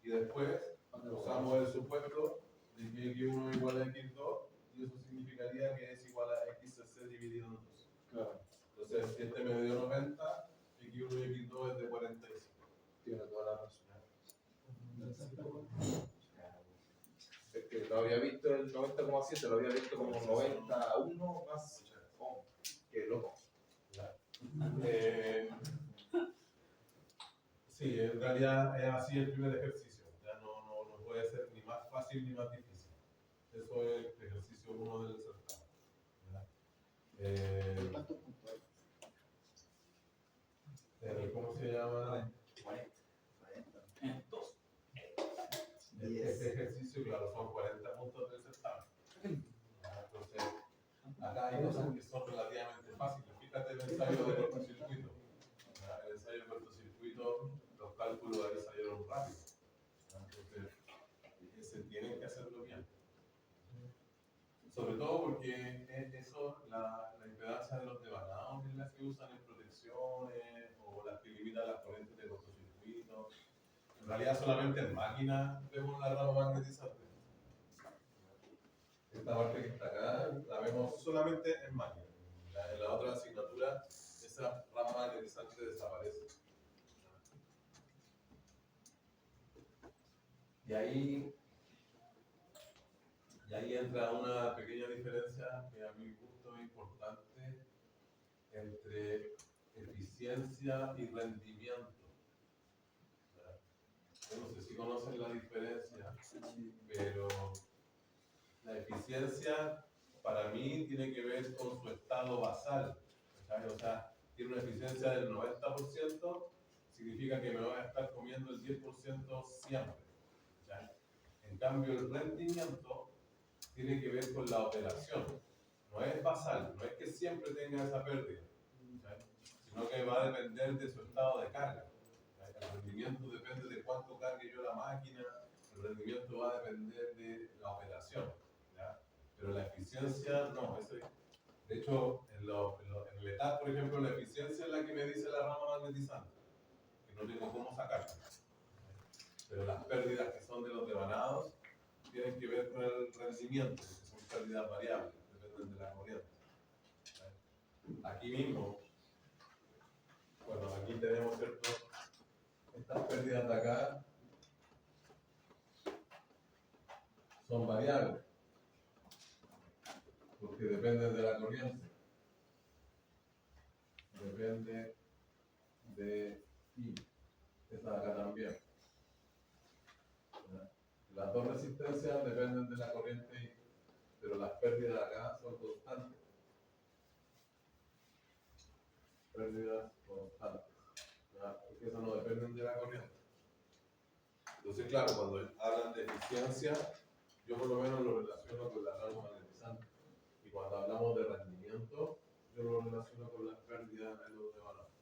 Y después usamos el supuesto de que X1 es igual a X2 y eso significaría que es igual a XC dividido en 2. Claro. Entonces, si este me dio 90, X1 y X2 es de 45. Tiene toda la razón. Es que lo había visto el 90,7, lo había visto como 91 más ohm. Qué loco. Sí, en realidad es así el primer ejercicio. Ya no puede ser ni más fácil ni más difícil. Eso es el ejercicio 1 del certamen. ¿Cuántos puntos hay? ¿Cómo se llama? 2. Este ejercicio, claro, son 40 puntos del certamen. Entonces, acá hay cosas que son relativamente fáciles. Fíjate el ensayo de cortocircuito. El ensayo de cortocircuito, los cálculos ahí salieron rápido. Entonces, se tienen que hacerlo bien. Sobre todo porque eso, la impedancia de los devanados es la que usan en protecciones o las que limitan las corrientes de cortocircuito. En realidad solamente en máquinas vemos la rama magnetizante. Esta parte que está acá la vemos solamente en máquinas. En la otra asignatura esa rama magnetizante desaparece. Y ahí entra una pequeña diferencia que a mi gusto es importante entre eficiencia y rendimiento. Yo no sé si conocen la diferencia, pero la eficiencia para mí tiene que ver con su estado basal. ¿Sabes? O sea, tiene una eficiencia del 90%, significa que me voy a estar comiendo el 10% siempre. ¿Sabes? En cambio, el rendimiento tiene que ver con la operación. No es basal, no es que siempre tenga esa pérdida, ¿sabes? Sino que va a depender de su estado de carga. ¿Sabes? El rendimiento depende de cuánto cargue yo la máquina, el rendimiento va a depender de la operación. ¿Ya? Pero la eficiencia no. De hecho, en el ETAP, por ejemplo, la eficiencia es la que me dice la rama magnetizante, que no tengo cómo sacarla. Pero las pérdidas que son de los devanados tienen que ver con el rendimiento, que son pérdidas variables, dependen de la corriente. Aquí mismo, bueno, aquí tenemos, ¿cierto? Estas pérdidas de acá son variables, porque dependen de la corriente. Depende de I. Esta de acá también. Las dos resistencias dependen de la corriente I, pero las pérdidas de acá son constantes. Pérdidas constantes. Porque esas no dependen de la corriente. Entonces, claro, cuando hablan de eficiencia, yo por lo menos lo relaciono con la rama magnetizante. Y cuando hablamos de rendimiento, yo lo relaciono con las pérdidas en los devanados.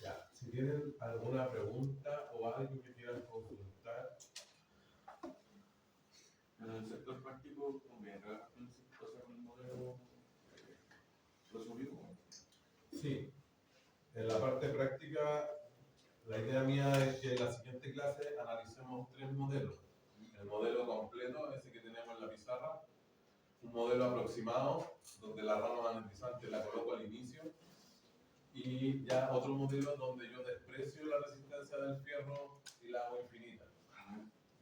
Ya, si tienen alguna pregunta o algo que quieran consultar. En el sector práctico, también trabajas con el modelo resumido. Sí, en En la parte práctica, la idea mía es que en la siguiente clase analicemos 3 modelos. El modelo completo, ese que tenemos en la pizarra, un modelo aproximado, donde la rama magnetizante la coloco al inicio, y ya otro modelo donde yo desprecio la resistencia del fierro y la hago infinita.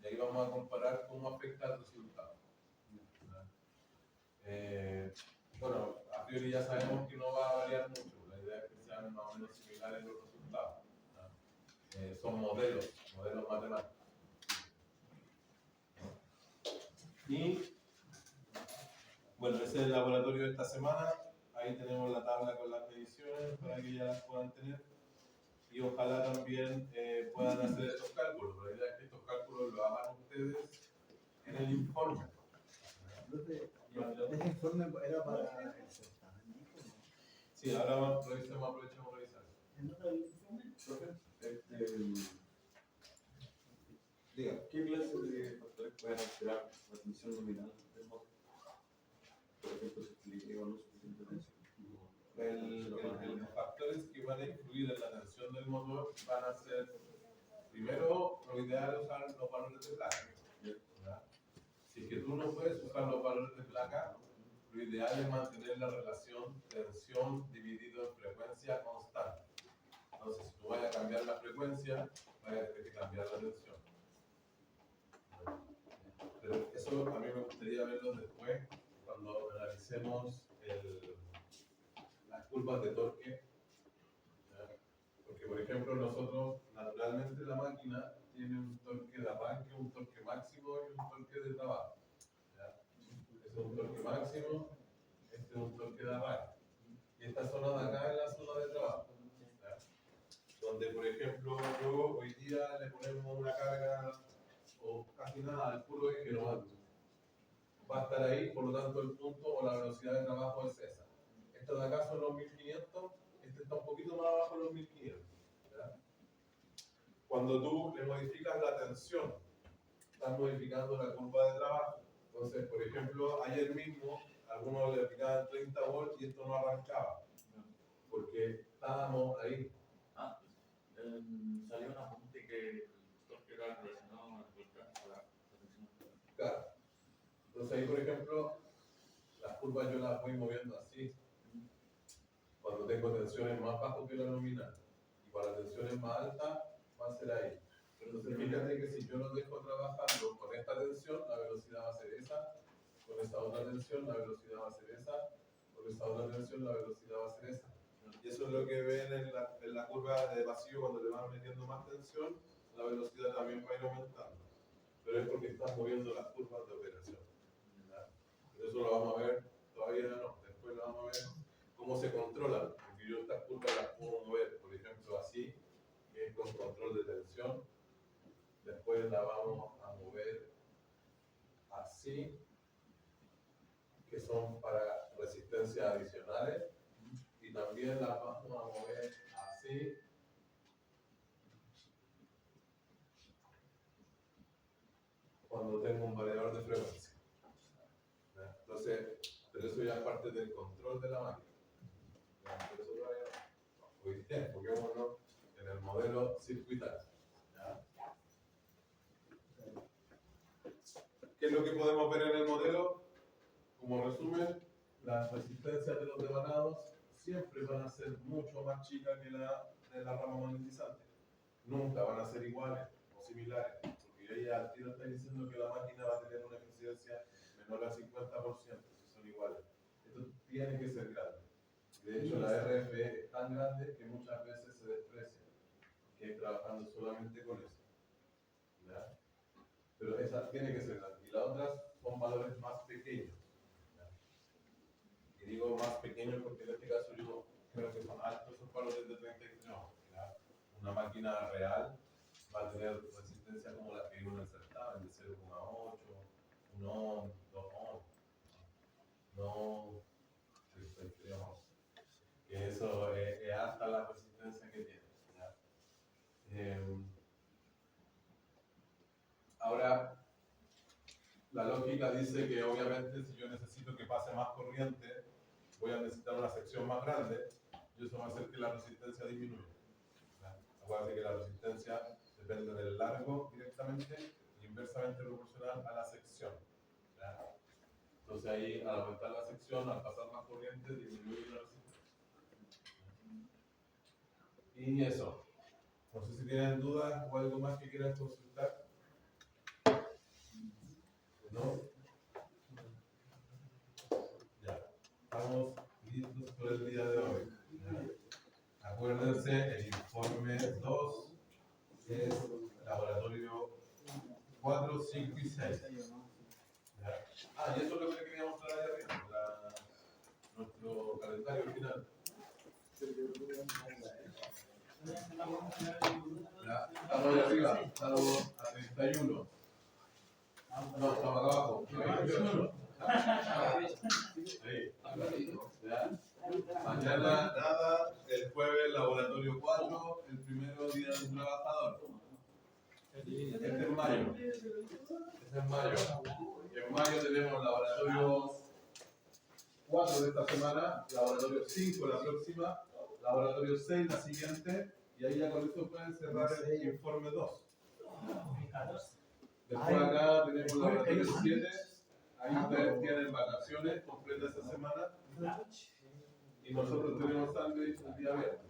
Y ahí vamos a comparar cómo afecta el resultado. Bueno, a priori ya sabemos que no va a variar mucho. La idea es que sean más o menos similares los resultados. Son modelos matemáticos. Y bueno, ese es el laboratorio de esta semana. Ahí tenemos la tabla con las mediciones para que ya las puedan tener. Y ojalá también puedan hacer estos cálculos. La idea es que estos cálculos los hagan ustedes en el informe. Ese informe era para el certamen, ¿no? Sí, ahora aprovechamos a revisar. Diga. ¿Qué clase de factores pueden alterar la tensión nominal del motor? Por ejemplo, si equilibrio o no suficiente tensión. Los factores que van a influir en la tensión del motor van a ser, primero, lo ideal es usar los valores de placa. ¿Verdad? Si es que tú no puedes usar los valores de placa, lo ideal es mantener la relación tensión dividido en frecuencia constante. Entonces, si tú vas a cambiar la frecuencia, vas a tener que cambiar la tensión. Pero eso a mí me gustaría verlo después, cuando analicemos las curvas de torque. Porque, por ejemplo, nosotros, naturalmente, la máquina tiene un torque de arranque, un torque máximo y un torque de trabajo. ¿Ya? Este es un torque máximo, este es un torque de arranque. Y esta zona de acá es la zona de trabajo. ¿Ya? Donde, por ejemplo, yo hoy día le ponemos una carga o casi nada al puro eje nomás. Va a estar ahí, por lo tanto, el punto o la velocidad de trabajo es esa. Esto de acá son los 1500, este está un poquito más abajo de los 1500. ¿Ya? Cuando tú le modificas la tensión, estás modificando la curva de trabajo. Entonces, por ejemplo, ayer mismo, algunos le aplicaban 30 volts y esto no arrancaba. Porque estábamos ahí. Salió un apunte que el torque era relacionado a la tensión. Claro. Entonces ahí, por ejemplo, las curvas yo las voy moviendo así. Cuando tengo tensiones más bajas que la nominal. Y para tensiones más altas, va a ser ahí. Entonces fíjate que si yo lo dejo trabajando con esta tensión, la velocidad va a ser esa. Con esta otra tensión, la velocidad va a ser esa. Con esta otra tensión, la velocidad va a ser esa. Y eso es lo que ven en la curva de vacío, cuando le van metiendo más tensión, la velocidad también va a ir aumentando. Pero es porque estás moviendo las curvas de operación. ¿Verdad? Pero eso lo vamos a ver, todavía no, después lo vamos a ver cómo se controlan. Porque yo estas curvas las puedo mover, por ejemplo, así, que es con control de tensión. Después la vamos a mover así, que son para resistencias adicionales. Y también la vamos a mover así, cuando tengo un variador de frecuencia. ¿Ya? Entonces, pero eso ya es parte del control de la máquina. ¿Ya? Por eso todavía no. Hoy día enfoquémonos en el modelo circuital. ¿Ya? ¿Qué es lo que podemos ver en el modelo? Como resumen, las resistencias de los devanados siempre van a ser mucho más chicas que la de la rama magnetizante. Nunca van a ser iguales o similares, porque ahí al tiro está diciendo que la máquina va a tener una eficiencia menor al 50% si son iguales. Esto tiene que ser grande. De hecho, la RFE es tan grande que muchas veces se desprecia, que hay trabajando solamente con eso. ¿Ya? Pero esa tiene que ser grande. Y las otras son valores más pequeños. Y digo más pequeños porque en este caso yo creo que son altos esos valores de 33 ohms. Una máquina real va a tener resistencia como la que vimos en el certamen, de 0,8, 1 ohm, 2 ohms. No 33 ohms. Que eso es hasta la resistencia que tiene. Ahora, la lógica dice que obviamente si yo necesito que pase más corriente, voy a necesitar una sección más grande, y eso va a hacer que la resistencia disminuya. ¿Ya? Acuérdense que la resistencia depende del largo directamente y inversamente proporcional a la sección. ¿Ya? Entonces ahí, al aumentar la sección, al pasar más corriente, disminuye la resistencia. Y eso. No sé si tienen dudas o algo más que quieran consultar. ¿No? Ya. Estamos listos por el día de hoy. ¿Ya? Acuérdense, el informe 2 es laboratorio 4, 5 y 6. ¿Ya? Ah, y eso es lo que le quería mostrar ahí arriba, nuestro calendario original. Ya, estamos ahí arriba, estamos a 31. No, estamos acá abajo. 28. Ahí, ¿ya? Mañana nada, el jueves laboratorio 4, el primero día del trabajador. Este es mayo. Este es mayo. Y en mayo tenemos laboratorio 4 de esta semana, laboratorio 5 la próxima, laboratorio 6 la siguiente, y ahí ya con esto pueden cerrar el informe 2. Después acá tenemos laboratorio 7, ahí ustedes tienen vacaciones completas esta semana, y nosotros tenemos sándwich el día viernes.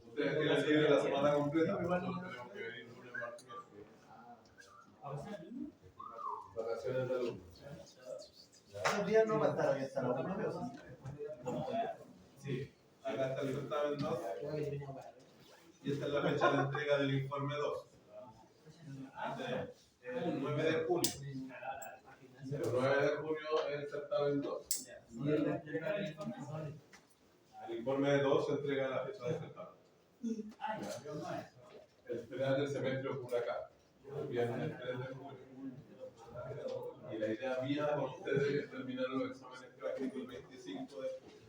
Ustedes tienen libre la semana completa, nosotros tenemos que venir lunes, martes y miércoles. Vacaciones de alumnos. Esos días no faltaron hasta la 1, pero sí. Sí, acá está el certamen 2 y esta es la fecha de entrega del informe 2. El 9 de junio. El 9 de junio es el certamen 2. El informe 2 se entrega a la fecha del certamen. El final del semestre ocurre acá, el viernes 3 de junio. Y la idea mía con ustedes es terminar los exámenes prácticos el 25 de junio.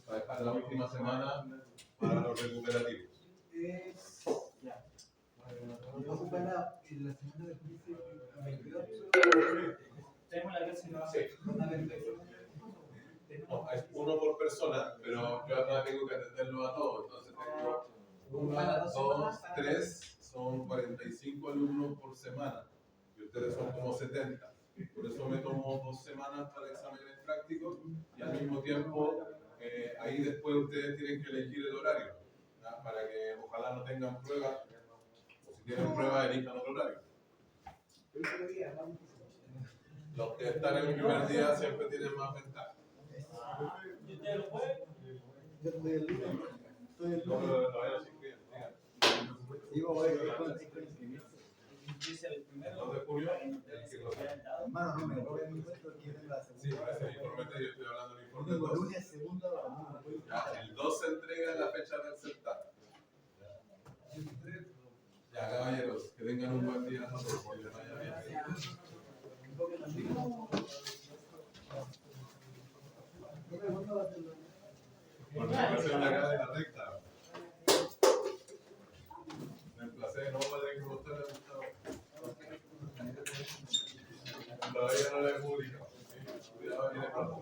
Para dejar la última semana para los recuperativos. Yo ocupé la semana de juicio 22. Tenemos la clase nueva. Sí. No, es uno por persona, pero yo acá tengo que atenderlo a todos. Entonces tengo 1, 2, 3, son 45 alumnos por semana. Y ustedes son como 70. Por eso me tomo 2 semanas para exámenes prácticos y al mismo tiempo ahí después ustedes tienen que elegir el horario, ¿ya? Para que ojalá no tengan pruebas o si tienen pruebas elijan otro horario. Los que están en el primer día siempre tienen más ventaja. ¿Y usted lo puede? Yo estoy el lunes. Estoy el No, lunes. no, no, sí, bien, digan. Digo, voy con inscribirse. Dice el El primero. 2 de junio, el que lo sabe. Hermano, no me roben mi puesto que yo tengo la segunda. Sí, parece el informe 3, yo estoy hablando del informe Tengo 2. lunes, segunda, Ya, el 2 se entrega en la fecha del certamen. Ya, caballeros, que tengan un buen día a todos, que les vaya bien. Por reemplazo en la cara de la recta. Reemplacé, no vale que usted le gustaba. Todavía no la he publicado. Cuidado, viene pronto.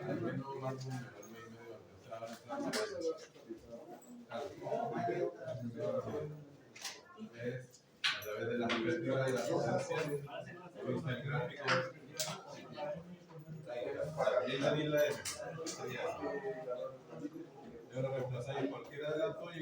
Al menos más número, al mes y medio antes. O sea, ahora está en es a través de la perspectiva y la docencia, vista el gráfico. Ahí la D y la M. Y ahora reemplazáis cualquiera de las dos y